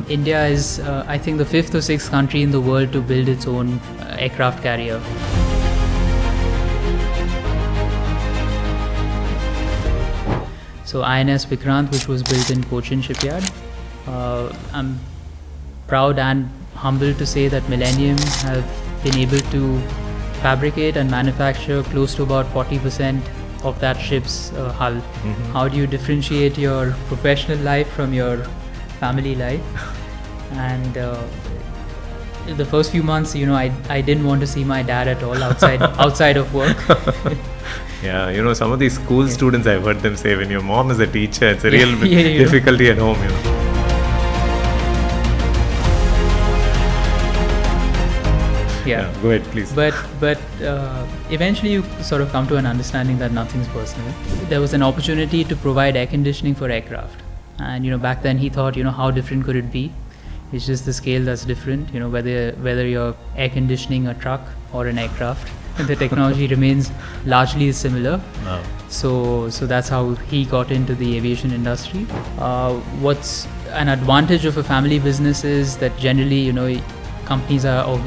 India is, I think, the 5th or 6th country in the world to build its own aircraft carrier. So INS Vikrant, which was built in Cochin shipyard. I'm proud and humbled to say that Millennium have been able to fabricate and manufacture close to about 40% of that ship's hull. How do you differentiate your professional life from your family life? And the first few months, I didn't want to see my dad at all outside of work. Yeah, some of these school students, I've heard them say, when your mom is a teacher, it's a real difficulty at home. Yeah, go ahead, please. But eventually you sort of come to an understanding that nothing's personal. There was an opportunity to provide air conditioning for aircraft. And, back then he thought, how different could it be? It's just the scale that's different, whether you're air conditioning a truck or an aircraft. The technology remains largely similar. Wow. So that's how he got into the aviation industry. What's an advantage of a family business is that generally, companies or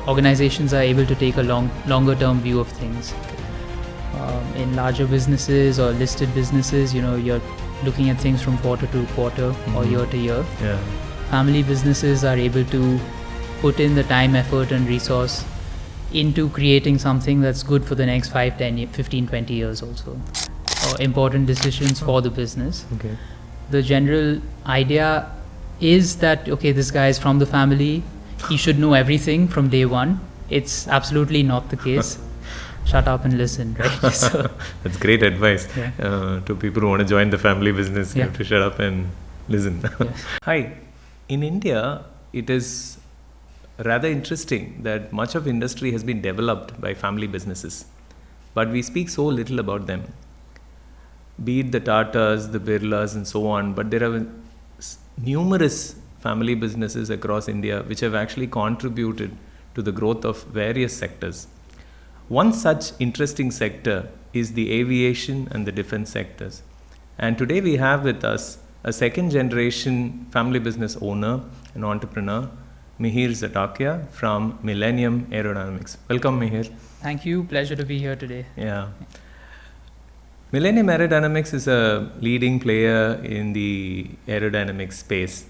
organizations are able to take a longer term view of things. In larger businesses or listed businesses, you're looking at things from quarter to quarter or year to year. Yeah. Family businesses are able to put in the time, effort and resource into creating something that's good for the next 5, 10, 15, 20 years also. Important decisions for the business. Okay. The general idea is that, this guy is from the family, he should know everything from day one. It's absolutely not the case. Shut up and listen, right? So, that's great advice to people who want to join the family business. You have to shut up and listen. Yes. Hi. In India, it is rather interesting that much of industry has been developed by family businesses, but we speak so little about them. Be it the Tatas, the Birlas and so on, but there are numerous family businesses across India which have actually contributed to the growth of various sectors. One such interesting sector is the aviation and the defense sectors. And today we have with us a second generation family business owner and entrepreneur, Mihir Zatakia from Millennium Aero Dynamics. Welcome, Mihir. Thank you. Pleasure to be here today. Yeah. Millennium Aero Dynamics is a leading player in the aerodynamics space.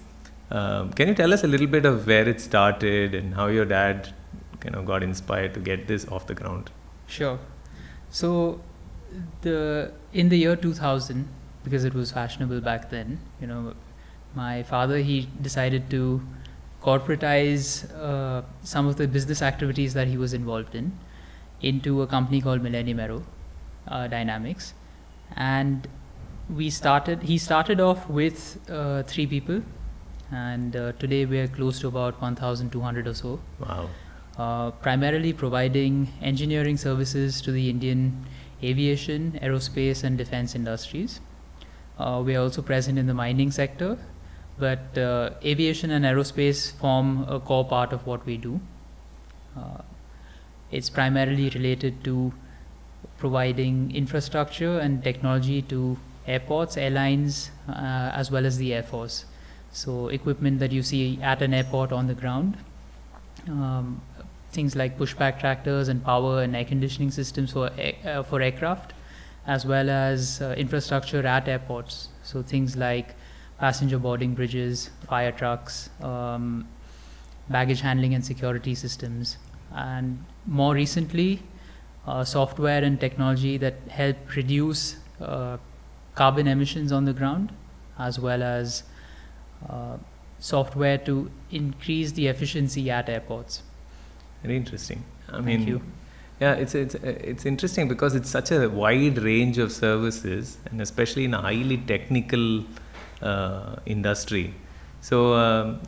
Can you tell us a little bit of where it started and how your dad got inspired to get this off the ground? Sure. So, in the year 2000, because it was fashionable back then, my father, he decided to corporatize some of the business activities that he was involved in into a company called Millennium Aero Dynamics. And he started off with 3 people. And today we are close to about 1,200 or so. Wow. Primarily providing engineering services to the Indian aviation, aerospace and defense industries. We are also present in the mining sector, but aviation and aerospace form a core part of what we do. It's primarily related to providing infrastructure and technology to airports, airlines, as well as the Air Force. So equipment that you see at an airport on the ground, things like pushback tractors and power and air conditioning systems for aircraft, as well as infrastructure at airports. So things like passenger boarding bridges, fire trucks, baggage handling and security systems, and more recently, software and technology that help reduce carbon emissions on the ground, as well as software to increase the efficiency at airports. Very interesting. Thank you. Yeah, it's interesting because it's such a wide range of services, and especially in a highly technical industry. So,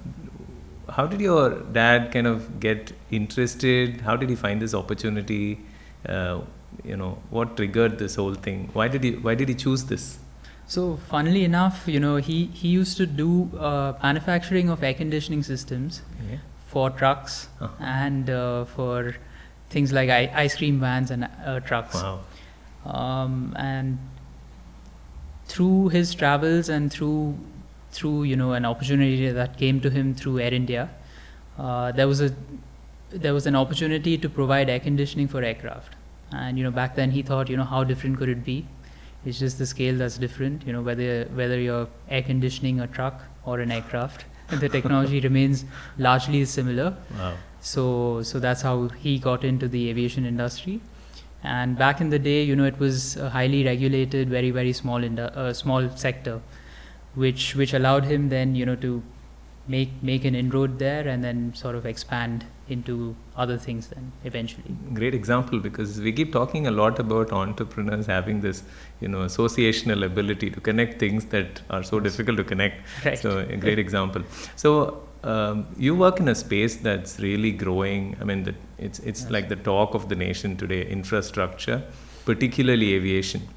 how did your dad get interested? How did he find this opportunity? What triggered this whole thing? Why did he choose this? So funnily enough, he used to do manufacturing of air conditioning systems for trucks and for things like ice cream vans and trucks. Wow. And through his travels and through through an opportunity that came to him through Air India. There was an opportunity to provide air conditioning for aircraft, and back then he thought, how different could it be? It's just the scale that's different. Whether you're air conditioning a truck or an aircraft, the technology remains largely similar. Wow. So that's how he got into the aviation industry. And back in the day, it was a highly regulated, very, very small small sector, which allowed him then, to make an inroad there and then sort of expand into other things then eventually. Great example, because we keep talking a lot about entrepreneurs having this, associational ability to connect things that are so difficult to connect. Right. So a great example. So you work in a space that's really growing. I mean, it's like the talk of the nation today, infrastructure, particularly aviation.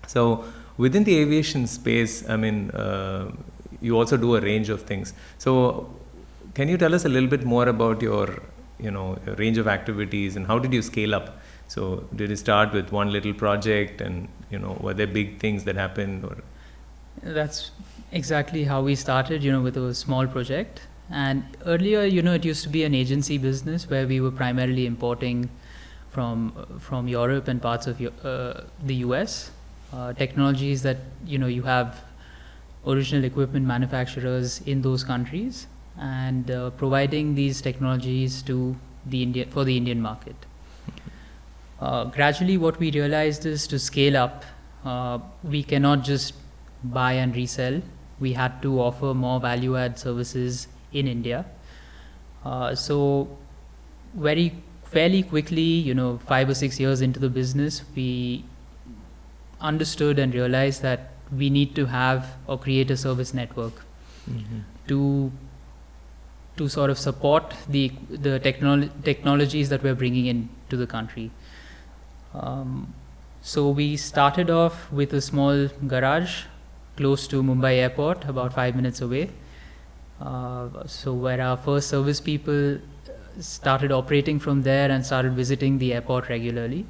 So within the aviation space, I mean, you also do a range of things. So can you tell us a little bit more about your range of activities, and how did you scale up? So did you start with one little project, and were there big things that happened? Or That's exactly how we started, with a small project. And earlier, it used to be an agency business where we were primarily importing from Europe and parts of the US technologies that you have original equipment manufacturers in those countries, and providing these technologies for the Indian market. Gradually, what we realized is, to scale up, we cannot just buy and resell. We had to offer more value-add services in India. So fairly quickly, 5 or 6 years into the business, we understood and realized that we need to have or create a service network to sort of support the technologies that we're bringing into the country. So we started off with a small garage close to Mumbai airport, about 5 minutes away. So where our first service people started operating from there and started visiting the airport regularly.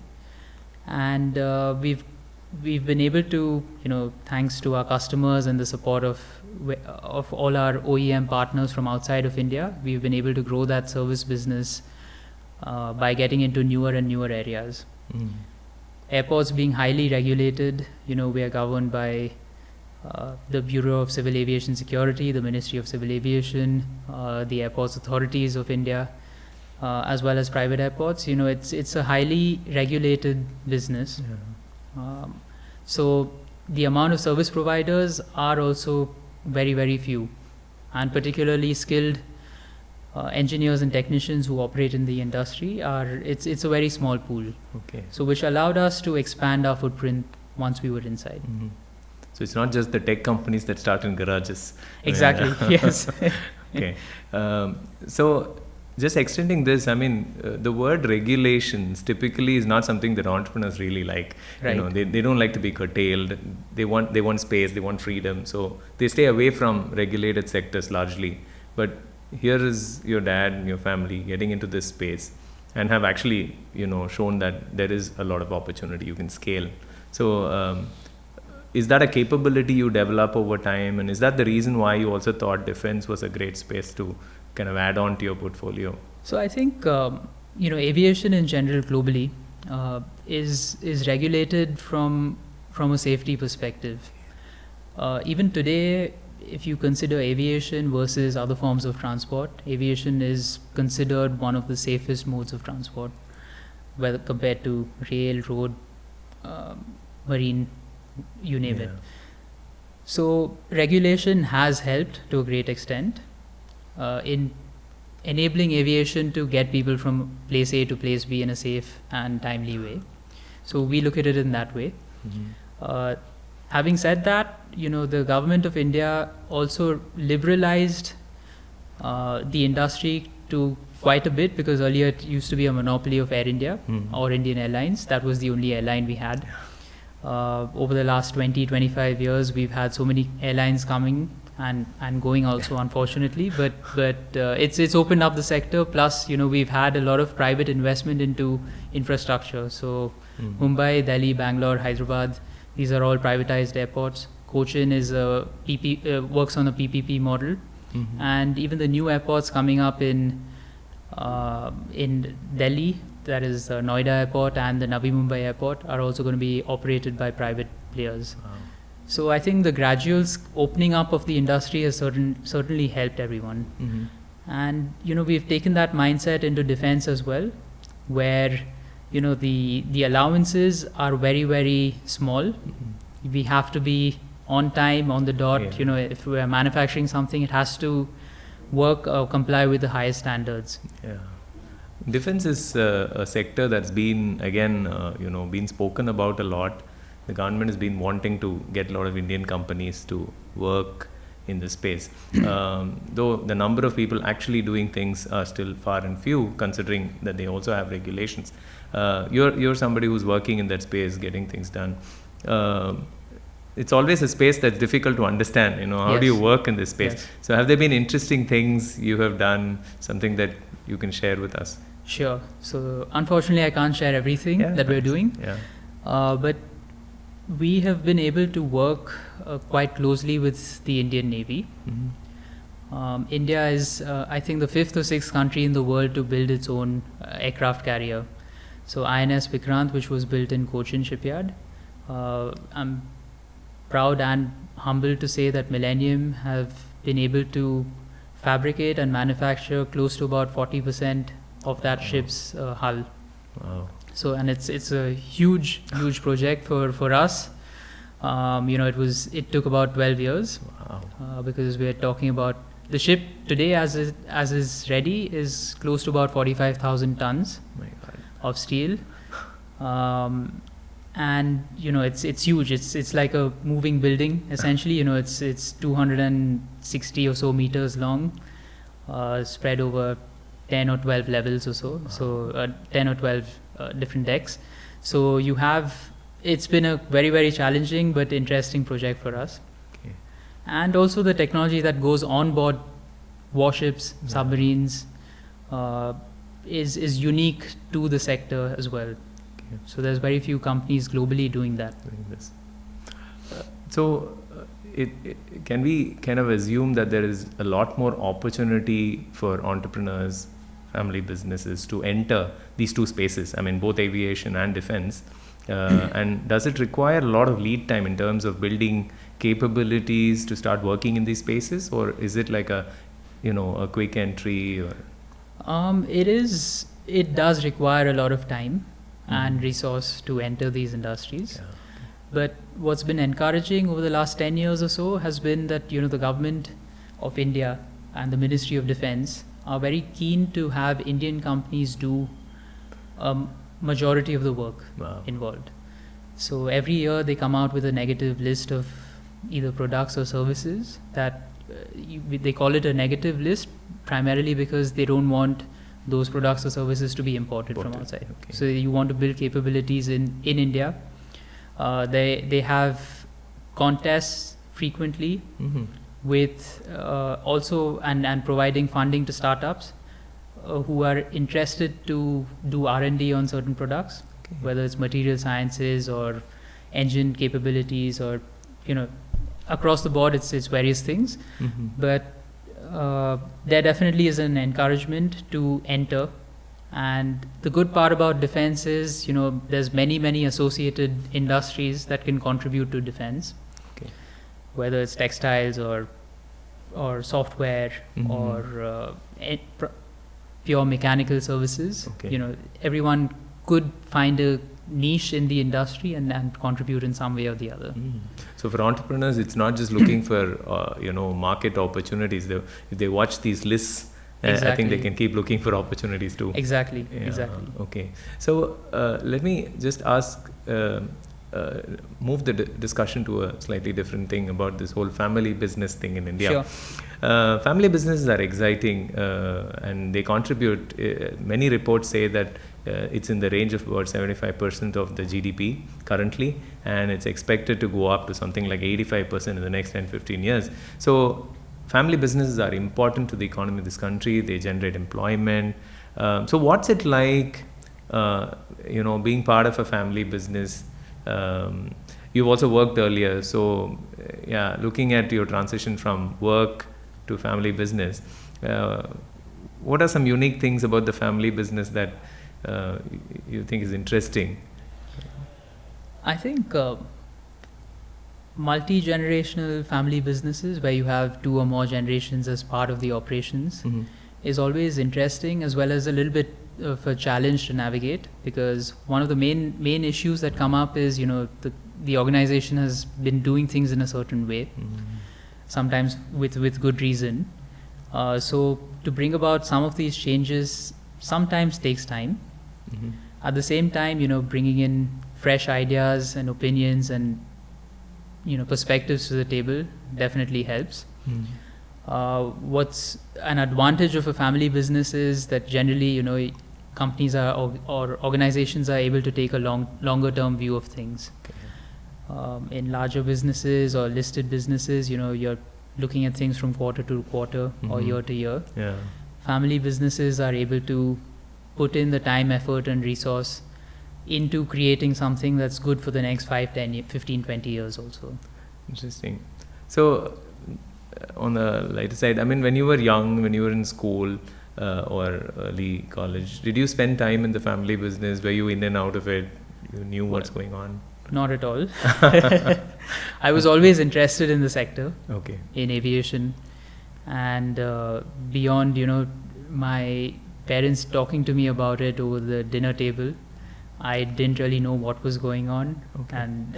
And we've been able to, thanks to our customers and the support of all our OEM partners from outside of India, we've been able to grow that service business by getting into newer and newer areas. Airports being highly regulated, we are governed by the Bureau of Civil Aviation Security, the Ministry of Civil Aviation, the Airports Authorities of India, as well as private airports. It's a highly regulated business. Yeah. So the amount of service providers are also very, very few, and particularly skilled engineers and technicians who operate in the industry it's a very small pool. Okay. So which allowed us to expand our footprint once we were inside. So it's not just the tech companies that start in garages. Exactly. Yes. Okay. So just extending this, I mean, the word regulations typically is not something that entrepreneurs really like. Right. They don't like to be curtailed. They want space. They want freedom. So they stay away from regulated sectors largely. But here is your dad and your family getting into this space, and have actually shown that there is a lot of opportunity. You can scale. So is that a capability you develop over time, and is that the reason why you also thought defense was a great space to kind of add on to your portfolio? So I think aviation in general globally is regulated from a safety perspective. Even today, if you consider aviation versus other forms of transport, aviation is considered one of the safest modes of transport, whether compared to rail, road, marine, you name it. So regulation has helped to a great extent in enabling aviation to get people from place A to place B in a safe and timely way. So we look at it in that way. Having said that, the government of India also liberalized the industry to quite a bit, because earlier it used to be a monopoly of Air India or Indian Airlines. That was the only airline we had. Over the last 20-25 years, we've had so many airlines coming and going also, unfortunately, but it's opened up the sector. Plus, we've had a lot of private investment into infrastructure. So Mumbai, Delhi, Bangalore, Hyderabad, these are all privatized airports. Cochin is works on a PPP model, and even the new airports coming up in Delhi, that is Noida Airport and the Navi Mumbai Airport, are also going to be operated by private players. Wow. So I think the gradual opening up of the industry has certainly helped everyone. And we've taken that mindset into defense as well, where the allowances are very, very small. We have to be on time, on the dot. Yeah. If we are manufacturing something, it has to work or comply with the highest standards. Yeah. Defense is a sector that's been, again, been spoken about a lot. The government has been wanting to get a lot of Indian companies to work in this space. Though the number of people actually doing things are still far and few, considering that they also have regulations. You're somebody who's working in that space, getting things done. It's always a space that's difficult to understand. How do you work in this space? Yes. So have there been interesting things you have done, something that you can share with us? Sure. So unfortunately, I can't share everything that we're doing. Yeah. But we have been able to work quite closely with the Indian Navy. India is, I think, the 5th or 6th country in the world to build its own aircraft carrier. So INS Vikrant, which was built in Cochin shipyard. I'm proud and humbled to say that Millennium have been able to fabricate and manufacture close to about 40% of that ship's hull. Wow. So, and it's a huge project for us. It took about 12 years. Wow. Because we are talking about the ship today as is ready is close to about 45,000 tons My God. of steel. And it's huge. It's like a moving building essentially. It's 260 or so meters long, spread over 10 or 12 levels or so. Wow. So 10 or 12 different decks. So it's been a very, very challenging but interesting project for us. Okay. And also the technology that goes on board warships, submarines, is unique to the sector as well. Okay. So there's very few companies globally doing that. Doing this. Can we kind of assume that there is a lot more opportunity for entrepreneurs, family businesses to enter these two spaces? I mean, both aviation and defense. And does it require a lot of lead time in terms of building capabilities to start working in these spaces, or is it like a quick entry? Or it does require a lot of time and resource to enter these industries. Yeah. But what's been encouraging over the last 10 years or so has been that the government of India and the Ministry of Defense are very keen to have Indian companies do majority of the work involved. So every year they come out with a negative list of either products or services that they call it a negative list primarily because they don't want those products or services to be imported from outside. Okay. So you want to build capabilities in India. They have contests frequently with also and providing funding to startups who are interested to do R&D on certain products, whether it's material sciences or engine capabilities or across the board it's various things. But there definitely is an encouragement to enter. And the good part about defense is, there's many associated industries that can contribute to defense, whether it's textiles or software or pure mechanical services. Everyone could find a niche in the industry and contribute in some way or the other. So for entrepreneurs, it's not just looking for market opportunities. If they watch these lists, I think they can keep looking for opportunities too. Exactly. Okay. So let me just ask, move the discussion to a slightly different thing about this whole family business thing in India. Sure. Family businesses are exciting and they contribute. Many reports say that it's in the range of about 75% of the GDP currently, and it's expected to go up to something like 85% in the next 10-15 years. So family businesses are important to the economy of this country. They generate employment. So what's it like, being part of a family business? you've also worked earlier. So, yeah, looking at your transition from work to family business, what are some unique things about the family business that you think is interesting? I think multi-generational family businesses where you have 2 or more generations as part of the operations is always interesting, as well as a little bit of a challenge to navigate, because one of the main issues that come up is, the organization has been doing things in a certain way, sometimes with good reason. So to bring about some of these changes sometimes takes time. At the same time, bringing in fresh ideas and opinions and perspectives to the table definitely helps. What's an advantage of a family business is that generally, companies or organizations are able to take a longer term view of things. In larger businesses or listed businesses, you're looking at things from quarter to quarter or year to year. Yeah. Family businesses are able to put in the time, effort and resource into creating something that's good for the next 5, 10, 15, 20 years also. Interesting. So, on the lighter side, I mean, when you were young, when you were in school or early college, did you spend time in the family business? Were you in and out of it? You knew what's going on? Not at all. I was always interested in the sector, in aviation, and beyond, my parents talking to me about it over the dinner table, I didn't really know what was going on, and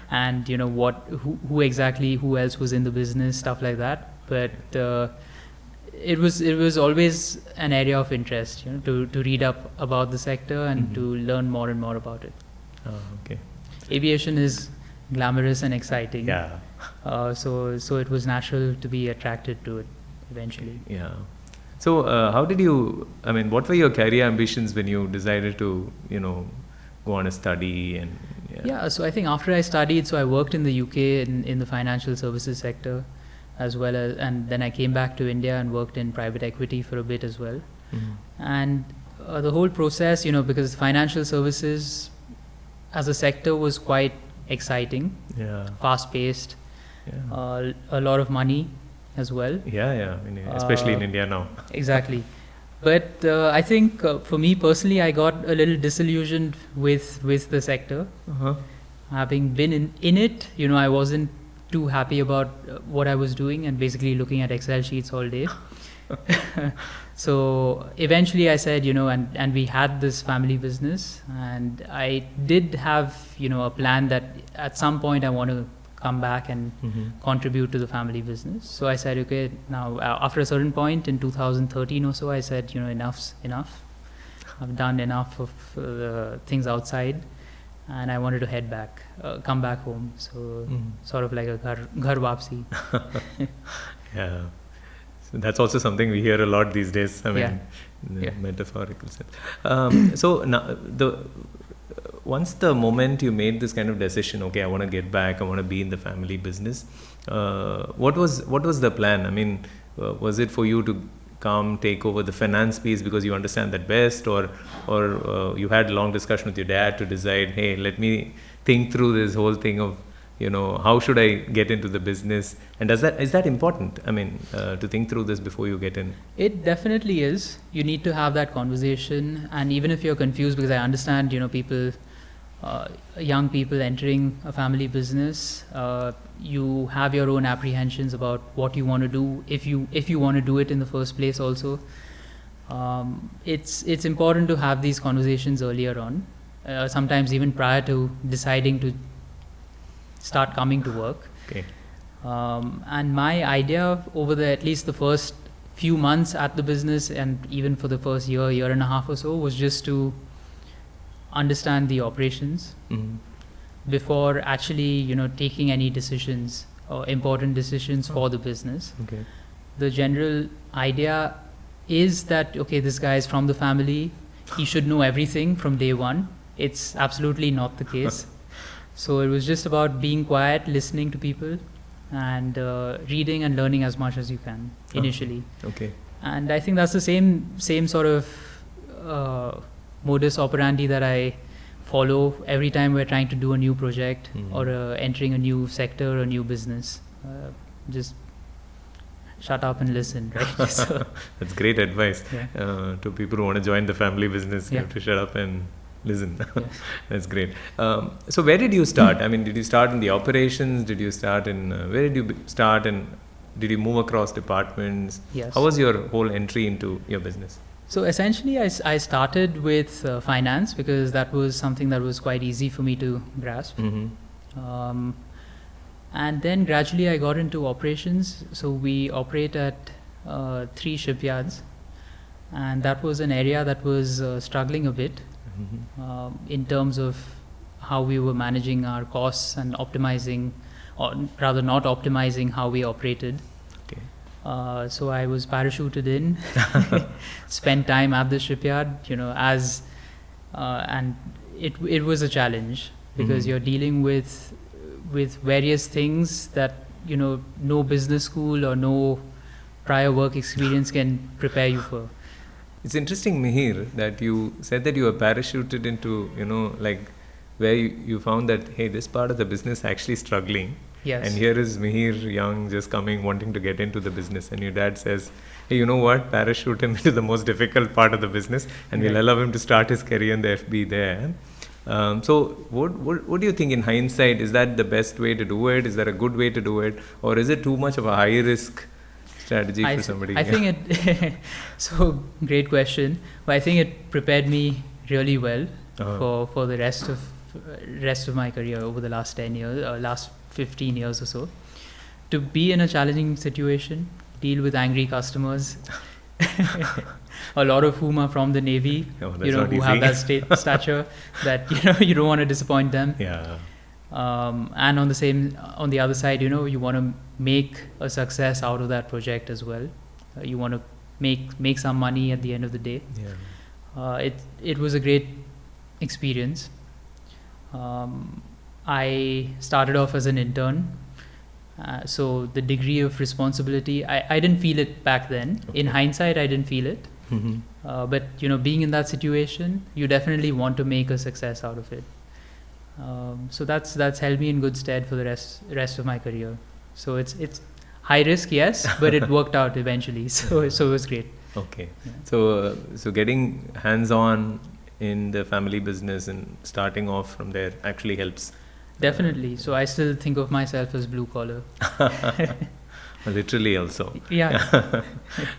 who exactly, who else was in the business, stuff like that. But it was always an area of interest, to read up about the sector and to learn more and more about it. Aviation is glamorous and exciting. Yeah. So it was natural to be attracted to it eventually. Yeah. So how did you, I mean, what were your career ambitions when you decided to, go on a study and... So I think after I studied, so I worked in the UK in the financial services sector as well as, and then I came back to India and worked in private equity for a bit as well. And the whole process, because financial services as a sector was quite exciting, fast-paced, a lot of money as well. Especially in India now. Exactly. But I think for me personally, I got a little disillusioned with the sector. Having been in it, I wasn't too happy about what I was doing and basically looking at Excel sheets all day. So eventually I said, and we had this family business, and I did have, a plan that at some point I want to come back and contribute to the family business. So I said, okay, now after a certain point in 2013 or so, I said, enough's enough. I've done enough of things outside, and I wanted to head back, come back home. So sort of like a ghar wapsi. Yeah. So that's also something we hear a lot these days. I mean, in the metaphorical sense. So now once the moment you made this kind of decision, okay, I want to get back, I want to be in the family business. What was the plan? I mean, was it for you to come take over the finance piece because you understand that best, or you had a long discussion with your dad to decide, hey, let me think through this whole thing of, how should I get into the business? And is that important? I mean, to think through this before you get in? It definitely is. You need to have that conversation. And even if you're confused, because I understand, people, young people entering a family business, you have your own apprehensions about what you want to do, if you want to do it in the first place also. It's important to have these conversations earlier on, sometimes even prior to deciding to start coming to work. And my idea over at least the first few months at the business, and even for the first year and a half or so, was just to understand the operations before actually, taking any decisions or important decisions for the business. The general idea is that, okay, this guy is from the family, he should know everything from day one. It's absolutely not the case. So it was just about being quiet, listening to people, and reading and learning as much as you can initially. And I think that's the same sort of modus operandi that I follow every time we're trying to do a new project or entering a new sector or new business. Just shut up and listen, right? So, that's great advice yeah. to people who want to join the family business. You Yeah. have to shut up and listen. Yes. That's great. So where did you start? I mean, did you start in the operations? Did you start in where did you start, and did you move across departments? Yes. How was your whole entry into your business? So essentially, I started with finance because that was something that was quite easy for me to grasp. Mm-hmm. And then gradually I got into operations. So we operate at 3 shipyards, and that was an area that was struggling a bit in terms of how we were managing our costs and optimizing, or rather not optimizing how we operated. Okay. So I was parachuted in, spent time at the shipyard, and it was a challenge because you're dealing with various things that no business school or no prior work experience can prepare you for. It's interesting, Mihir, that you said that you were parachuted into, like where you found that, hey, this part of the business actually struggling. Yes. And here is Mihir Young just coming, wanting to get into the business. And your dad says, hey, you know what? Parachute him into the most difficult part of the business, and we'll allow him to start his career in the FB there. So what do you think in hindsight? Is that the best way to do it? Is that a good way to do it? Or is it too much of a high risk strategy for somebody? I think it, so great question. But I think it prepared me really well for the rest of my career over the last 10 years, last 15 years or so. To be in a challenging situation, deal with angry customers, a lot of whom are from the Navy, who have that stature that you don't want to disappoint them. Yeah. And on the other side, you want to make a success out of that project as well. You want to make some money at the end of the day. Yeah. It was a great experience. I started off as an intern. So the degree of responsibility, I didn't feel it back then. Okay. In hindsight, I didn't feel it. But being in that situation, you definitely want to make a success out of it. So that's held me in good stead for the rest of my career. So it's high risk, yes, but it worked out eventually. So it was great. Okay. Yeah. So getting hands-on in the family business and starting off from there actually helps. Definitely. So I still think of myself as blue collar. Literally also. Yeah.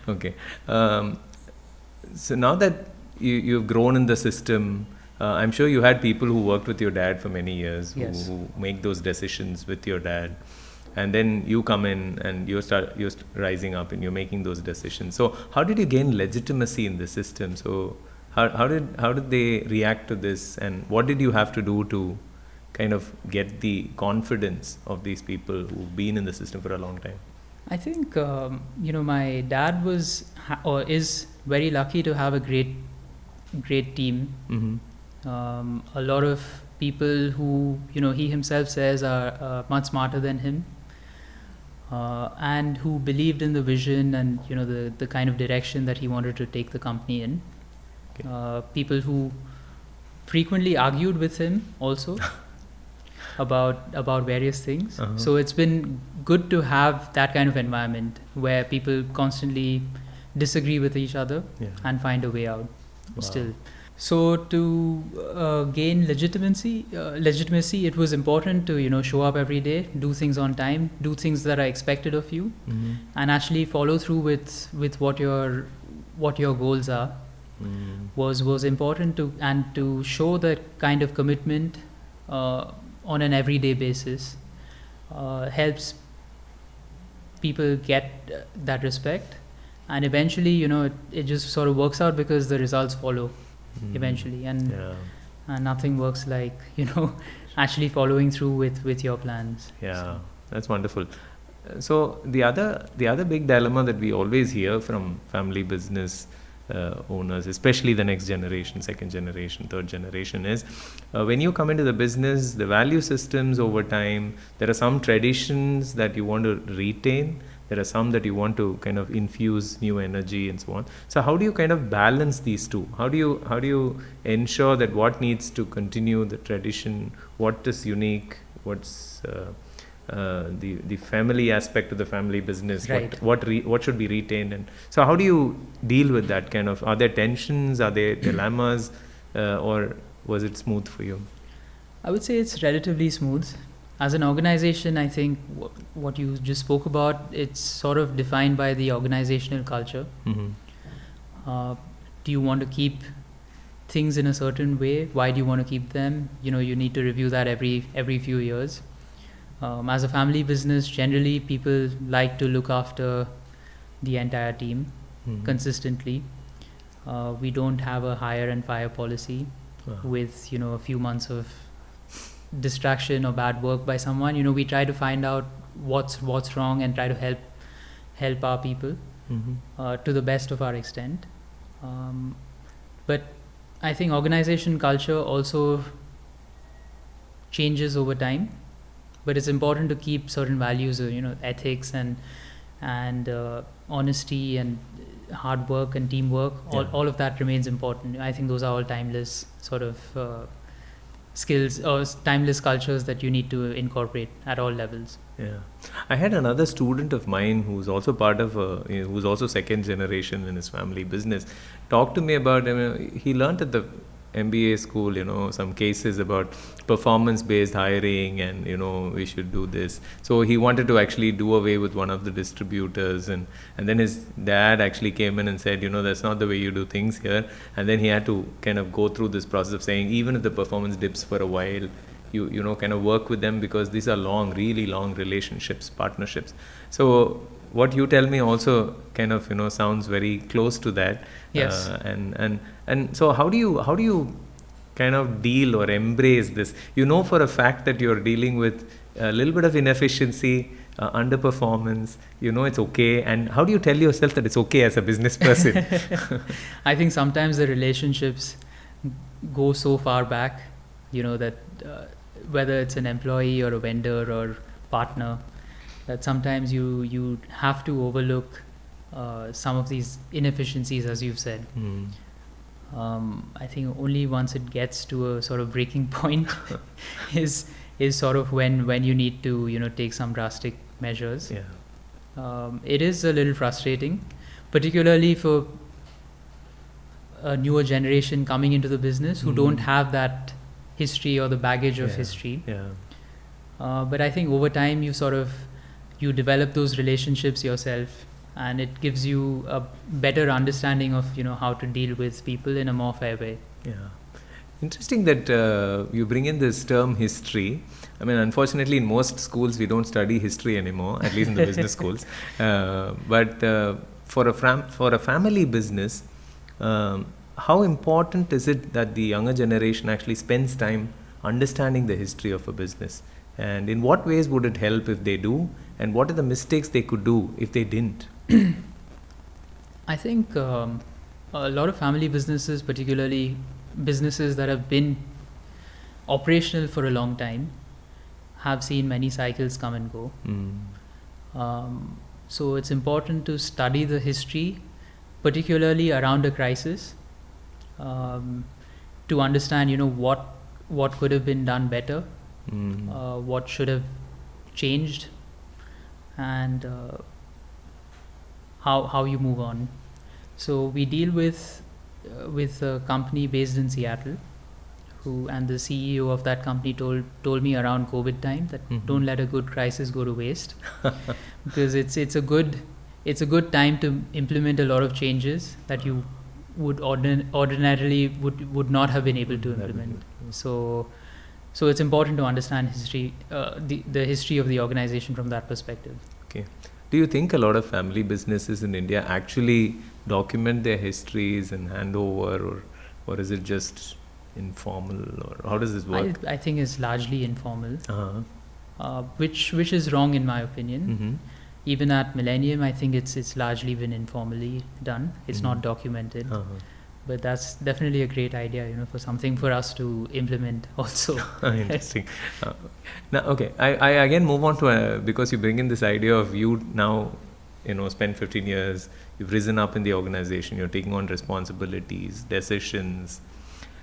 Okay. So now that you've grown in the system, I'm sure you had people who worked with your dad for many years, yes, who make those decisions with your dad, and then you come in and you're rising up and you're making those decisions. So how did you gain legitimacy in the system? So how did they react to this, and what did you have to do to kind of get the confidence of these people who've been in the system for a long time? I think my dad is very lucky to have a great team. A lot of people who he himself says are much smarter than him, and who believed in the vision and the kind of direction that he wanted to take the company in. Okay. People who frequently argued with him also about various things. So it's been good to have that kind of environment where people constantly disagree with each other and find a way out. Wow. Still. So to gain legitimacy, it was important to show up every day, do things on time, do things that are expected of you, and actually follow through with what your goals are. Was important to show that kind of commitment on an everyday basis helps people get that respect, and eventually it just sort of works out because the results follow eventually, and nothing works like actually following through with your plans. That's wonderful. So the other big dilemma that we always hear from family business owners, especially the next generation, second generation, third generation, is when you come into the business, the value systems over time, there are some traditions that you want to retain, There are some that you want to kind of infuse new energy and so on. So how do you kind of balance these two? How do you ensure that what needs to continue the tradition, what is unique, what's the family aspect of the family business, Right. what should be retained, and so how do you deal with that kind of, are there tensions, are there dilemmas, or was it smooth for you? I would say it's relatively smooth. As an organization, I think what you just spoke about, it's sort of defined by the organizational culture. Do you want to keep things in a certain way? Why do you want to keep them? You need to review that every few years. As a family business, generally people like to look after the entire team consistently. We don't have a hire and fire policy with a few months of distraction or bad work by someone. We try to find out what's wrong and try to help our people to the best of our extent. But I think organization culture also changes over time, but it's important to keep certain values of ethics and honesty and hard work and teamwork. All of that remains important. I think those are all timeless sort of skills or timeless cultures that you need to incorporate at all levels. Yeah, I had another student of mine who's also part of who's also second generation in his family business. Talked to me about, he learned at the MBA school, some cases about performance-based hiring, and we should do this. So he wanted to actually do away with one of the distributors, and then his dad actually came in and said, that's not the way you do things here. And then he had to kind of go through this process of saying, even if the performance dips for a while, you kind of work with them, because these are really long relationships, partnerships. So what you tell me also kind of sounds very close to that. Yes. And so how do you kind of deal or embrace this? For a fact that you're dealing with a little bit of inefficiency, underperformance. It's okay. And how do you tell yourself that it's okay as a business person? I think sometimes the relationships go so far back, that whether it's an employee or a vendor or partner, that sometimes you have to overlook some of these inefficiencies, as you've said. I think only once it gets to a sort of breaking point is sort of when you need to take some drastic measures. It is a little frustrating, particularly for a newer generation coming into the business who don't have that history or the baggage of history. But I think over time you develop those relationships yourself, and it gives you a better understanding of how to deal with people in a more fair way. Interesting that you bring in this term history. Unfortunately, in most schools we don't study history anymore, at least in the business schools. But for a family business, how important is it that the younger generation actually spends time understanding the history of a business? And in what ways would it help if they do? And what are the mistakes they could do if they didn't? I think a lot of family businesses, particularly businesses that have been operational for a long time, have seen many cycles come and go. So it's important to study the history, particularly around a crisis, to understand what could have been done better, what should have changed, and how you move on. So we deal with a company based in Seattle, and the CEO of that company told me around COVID time that don't let a good crisis go to waste, because it's a good time to implement a lot of changes that you would ordinarily would not have been able to implement. So it's important to understand history, the history of the organization from that perspective. Okay. Do you think a lot of family businesses in India actually document their histories and hand over, or is it just informal, or how does this work? I think it's largely informal, which is wrong in my opinion. Even at Millennium, I think it's largely been informally done. It's not documented. But that's definitely a great idea, for something for us to implement also. Interesting. Now, okay, I again move on to because you bring in this idea of you now spent 15 years, you've risen up in the organization, you're taking on responsibilities, decisions.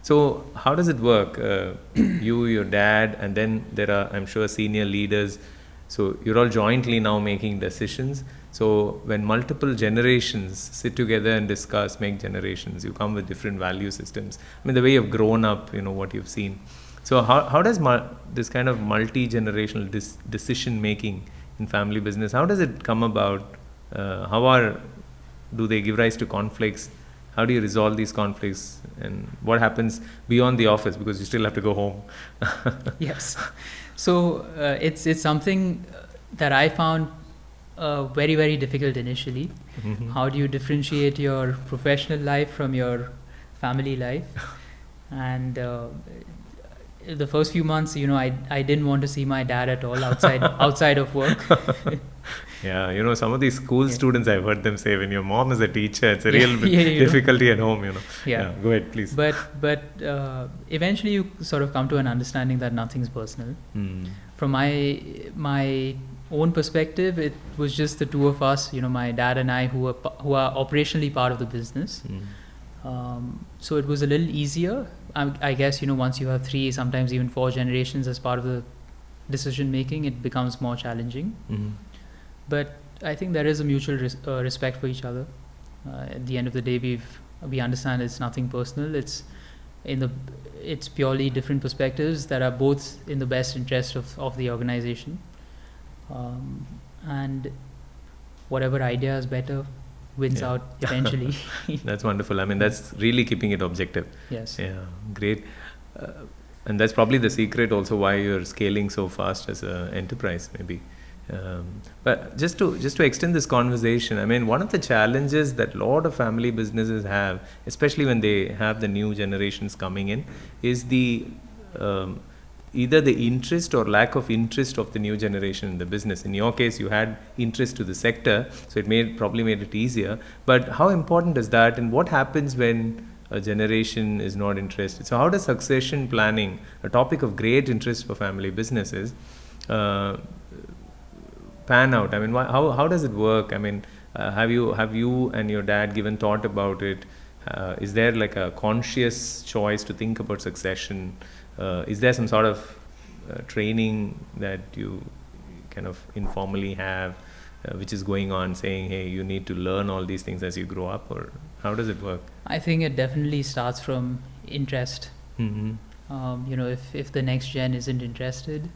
So how does it work? You, your dad, and then there are, I'm sure, senior leaders. So you're all jointly now making decisions. So when multiple generations sit together and discuss, make generations, you come with different value systems. I mean, the way you've grown up, what you've seen. So how does this kind of multi-generational decision making in family business, how does it come about? Do they give rise to conflicts? How do you resolve these conflicts? And what happens beyond the office, because you still have to go home? Yes. So it's something that I found very, very difficult initially. Mm-hmm. How do you differentiate your professional life from your family life? And the first few months, I didn't want to see my dad at all outside of work. Yeah, some of these school students, I've heard them say, when your mom is a teacher, it's a real difficulty at home, Yeah. Go ahead, please. But eventually you sort of come to an understanding that nothing's personal. From my own perspective, it was just the two of us, my dad and I, who are operationally part of the business. So it was a little easier. I guess, once you have 3, sometimes even 4 generations as part of the decision making, it becomes more challenging. But I think there is a mutual respect for each other. At the end of the day, we understand it's nothing personal. It's purely different perspectives that are both in the best interest of the organization. And whatever idea is better wins out eventually. That's wonderful. I mean, that's really keeping it objective. Yes. Yeah, great. And that's probably the secret also why you're scaling so fast as an enterprise, maybe. But just to extend this conversation, I mean, one of the challenges that a lot of family businesses have, especially when they have the new generations coming in, is the either the interest or lack of interest of the new generation in the business. In your case, you had interest to the sector, so it probably made it easier. But how important is that, and what happens when a generation is not interested? So how does succession planning, a topic of great interest for family businesses, pan out? I mean, how does it work? I mean, have you and your dad given thought about it? Is there like a conscious choice to think about succession? Is there some sort of training that you kind of informally have, which is going on, saying, hey, you need to learn all these things as you grow up, or how does it work? I think it definitely starts from interest. If the next gen isn't interested,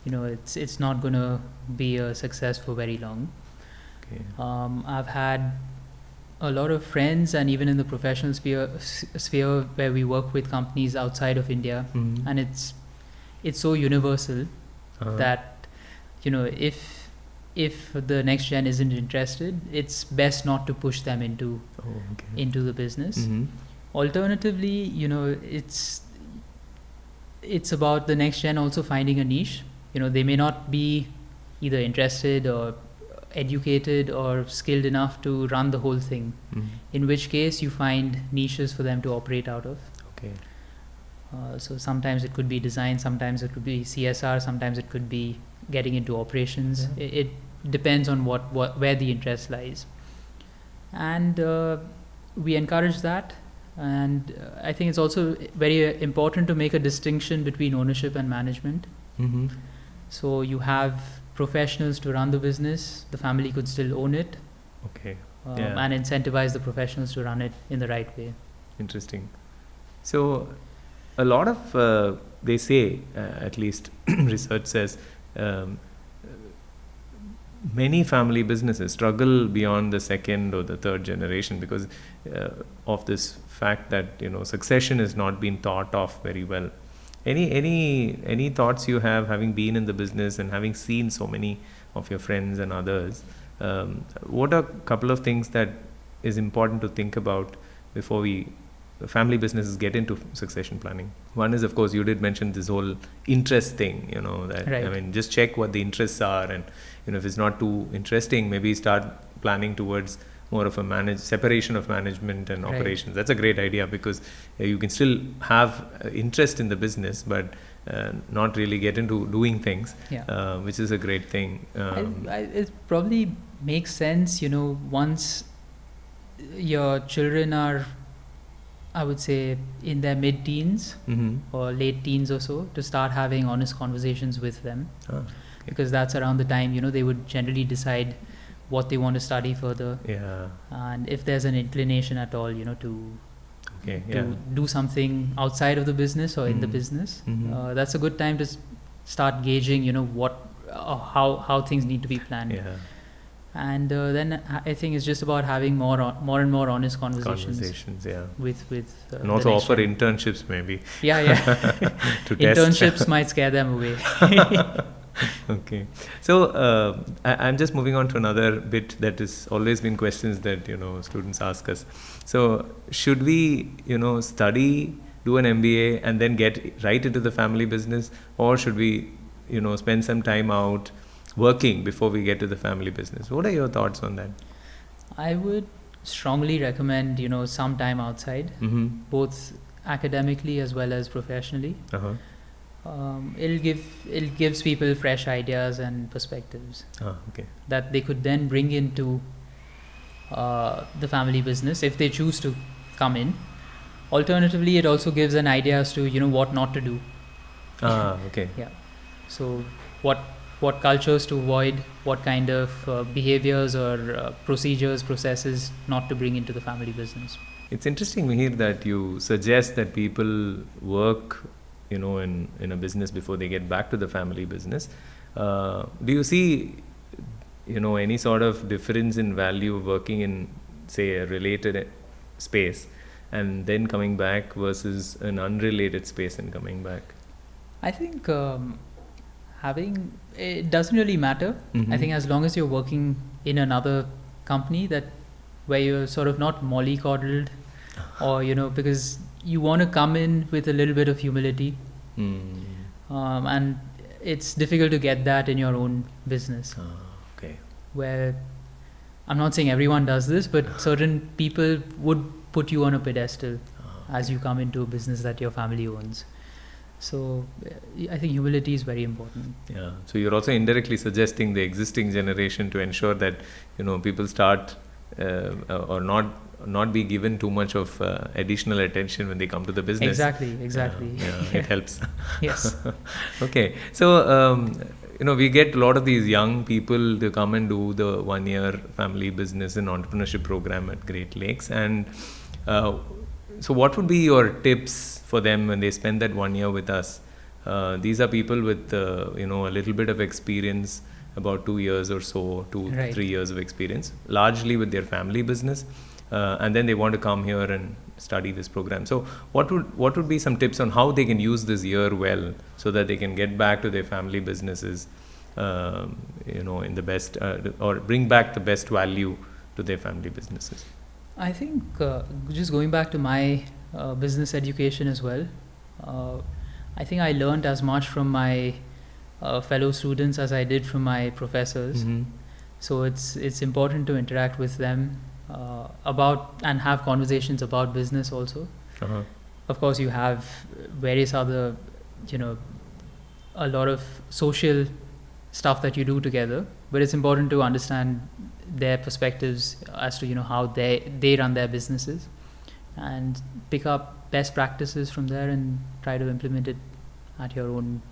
it's not going to be a success for very long. Okay. I've had a lot of friends, and even in the professional sphere where we work with companies outside of India, and it's so universal that if the next gen isn't interested, it's best not to push them into the business. Alternatively, it's about the next gen also finding a niche. They may not be either interested or educated or skilled enough to run the whole thing, in which case you find niches for them to operate out of. Okay. So sometimes it could be design, sometimes it could be CSR, sometimes it could be getting into operations. It depends on where the interest lies, and we encourage that. And I think it's also very important to make a distinction between ownership and management. So you have professionals to run the business, the family could still own it, and incentivize the professionals to run it in the right way. Interesting. So a lot of, they say, at least research says, many family businesses struggle beyond the second or the third generation because of this fact that succession is not being thought of very well. Any thoughts you have, having been in the business and having seen so many of your friends and others? What are a couple of things that is important to think about before family businesses get into succession planning? One is, of course, you did mention this whole interest thing, that, right. I mean, just check what the interests are, and if it's not too interesting, maybe start planning towards more of a separation of management and operations. That's a great idea, because you can still have interest in the business, but not really get into doing things, Yeah. which is a great thing. It probably makes sense, once your children are, I would say, in their mid-teens or late teens or so, to start having honest conversations with them, because that's around the time, they would generally decide what they want to study further. Yeah. And if there's an inclination at all, to do something outside of the business or in the business, that's a good time to start gauging, how things need to be planned. Yeah. And then I think it's just about having more and more honest conversations. Yeah. With and also offer internships maybe. Yeah. To test. Internships might scare them away. Okay. So I'm just moving on to another bit that has always been questions that students ask us. So should we study, do an MBA and then get right into the family business, or should we spend some time out working before we get to the family business? What are your thoughts on that? I would strongly recommend some time outside, both academically as well as professionally. It gives people fresh ideas and perspectives that they could then bring into the family business if they choose to come in. Alternatively, it also gives an idea as to what not to do. Yeah. So what cultures to avoid, what kind of behaviors or processes not to bring into the family business. It's interesting to hear that you suggest that people work in a business before they get back to the family business. Do you see any sort of difference in value of working in, say, a related space and then coming back versus an unrelated space and coming back? I think it doesn't really matter. I think as long as you're working in another company where you're sort of not mollycoddled, or because you want to come in with a little bit of humility, and it's difficult to get that in your own business. Where I'm not saying everyone does this, but certain people would put you on a pedestal as you come into a business that your family owns. So I think humility is very important. Yeah. So you're also indirectly suggesting the existing generation to ensure that people start or not be given too much of additional attention when they come to the business. Exactly. It helps. Yes. Okay. So we get a lot of these young people to come and do the 1-year family business and entrepreneurship program at Great Lakes, and so what would be your tips for them when they spend that 1 year with us? These are people with a little bit of experience, about 2 years or so, 3 years of experience, largely with their family business, and then they want to come here and study this program. So what would be some tips on how they can use this year well, so that they can get back to their family businesses, in the best, or bring back the best value to their family businesses? I think just going back to my business education as well, I think I learned as much from my fellow students as I did from my professors. So it's important to interact with them about and have conversations about business also. Of course, you have various other, a lot of social stuff that you do together, but it's important to understand their perspectives as to how they run their businesses, and pick up best practices from there and try to implement it at your own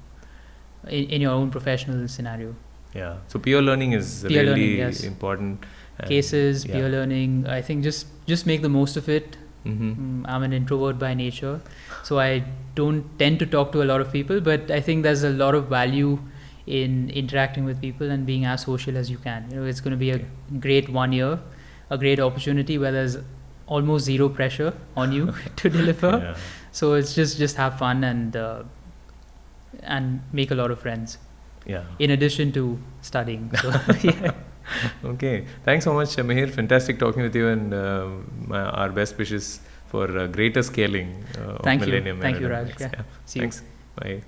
in your own professional scenario. Yeah. So peer learning is really important. Cases, peer learning. I think just make the most of it. I'm an introvert by nature, so I don't tend to talk to a lot of people, but I think there's a lot of value in interacting with people and being as social as you can. It's going to be a great 1 year, a great opportunity where there's almost zero pressure on you to deliver. So it's just have fun and make a lot of friends. In addition to studying. So, Okay. Thanks so much, Mihir. Fantastic talking with you, and our best wishes for greater scaling of Millennium Aero Dynamics. Thank you, Raj. See you. Thanks. Bye.